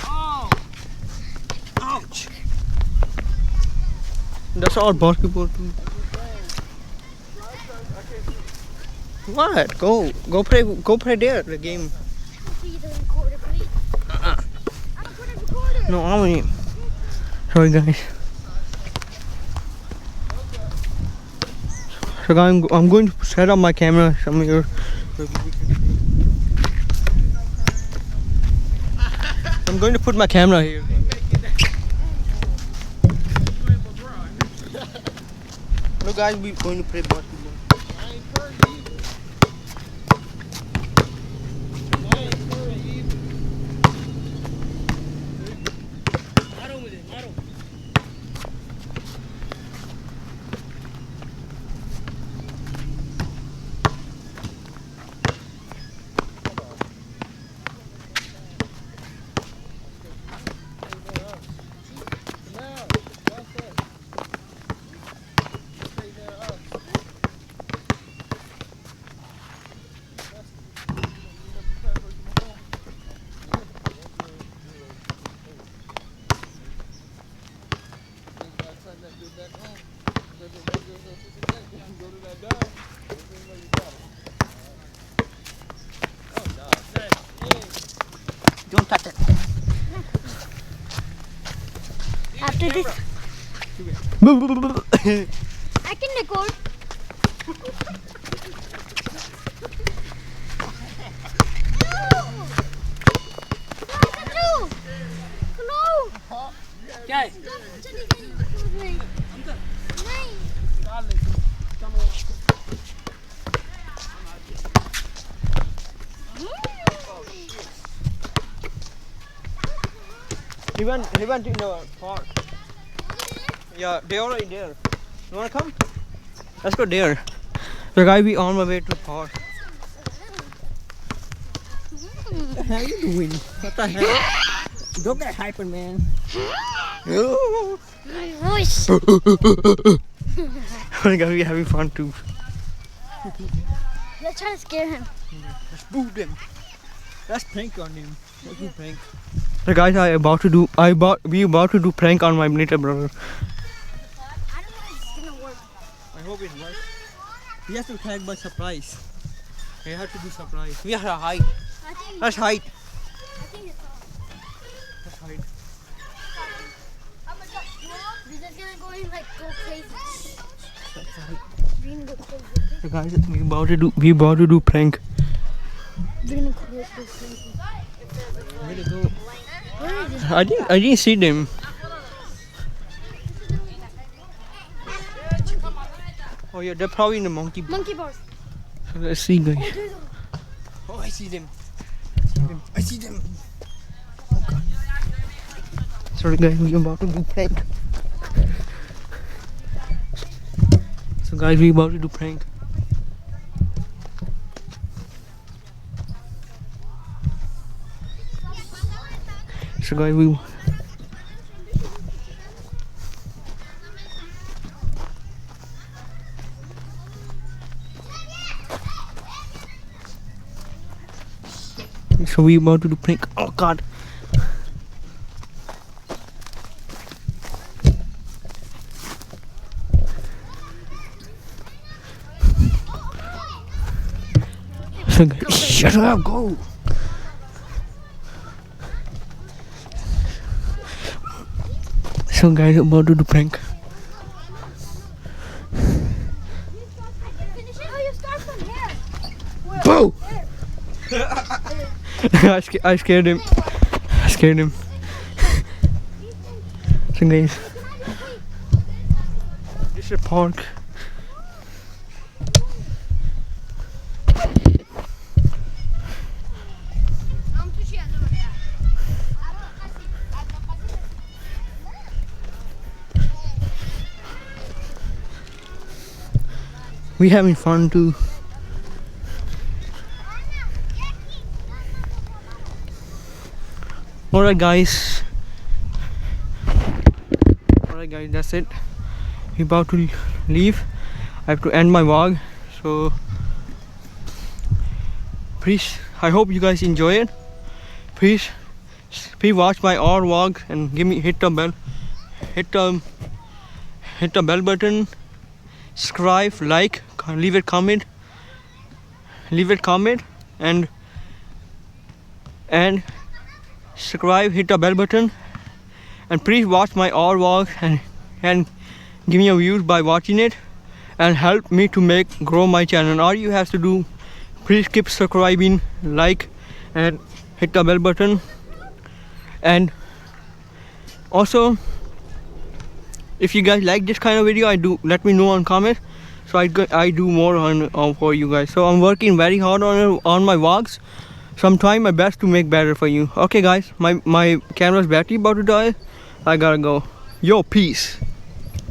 Oh! Ouch! That's all basketball too. What? Go play there the game. No, I mean, sorry guys. So guys, I'm going to set up my camera somewhere. I'm going to put my camera here. Look guys, we're going to play basketball. Don't touch it. After this, I can record. क्या है? He went in the park. Yeah, they're already there. You wanna come? Let's go there. So guys, we on my way to the park. What the hell are you doing? What the hell? Don't get hyper, man. My voice. We're gonna be having fun too. Let's try to scare him. Let's boo them. Let's prank on him. Let's do prank. So guys, we about to do prank on my little brother. I don't know if it's gonna work. I hope it works. We have to tag by surprise. We have to do surprise. We have to hide. I think. Let's hide. I think it's on. Let's hide. We're just gonna go and like go crazy. Let's hide. We're gonna go crazy. So guys, we about to do prank. We're gonna go crazy. Where to go? Where is it? I didn't see them. Oh yeah, they're probably in the monkey. Monkey bars. So let's see guys. Oh, there's a... Oh, I see them. I see them. Oh god. Sorry guys, we about to do prank. So guys, we about to do prank. So guys, we about to do prank. Oh god. So guys, shut up, go. So guys, about to do prank. Finish it. Oh, you start from here. Boo! I scared him. I scared him. So guys, this is a park. We having fun too. Alright guys, that's it. We're about to leave. I have to end my vlog, so please, I hope you guys enjoy it. please watch my all vlogs and hit the bell button, subscribe, like, leave a comment, and subscribe, hit the bell button, and please watch my all vlogs and give me a views by watching it and help me to grow my channel. All you have to do, please keep subscribing, like, and hit the bell button. And also, if you guys like this kind of video, let me know on comment, so I do more on for you guys. So I'm working very hard on my vlogs, so I'm trying my best to make better for you. Okay guys, my camera's battery about to die. I gotta go. Yo, peace.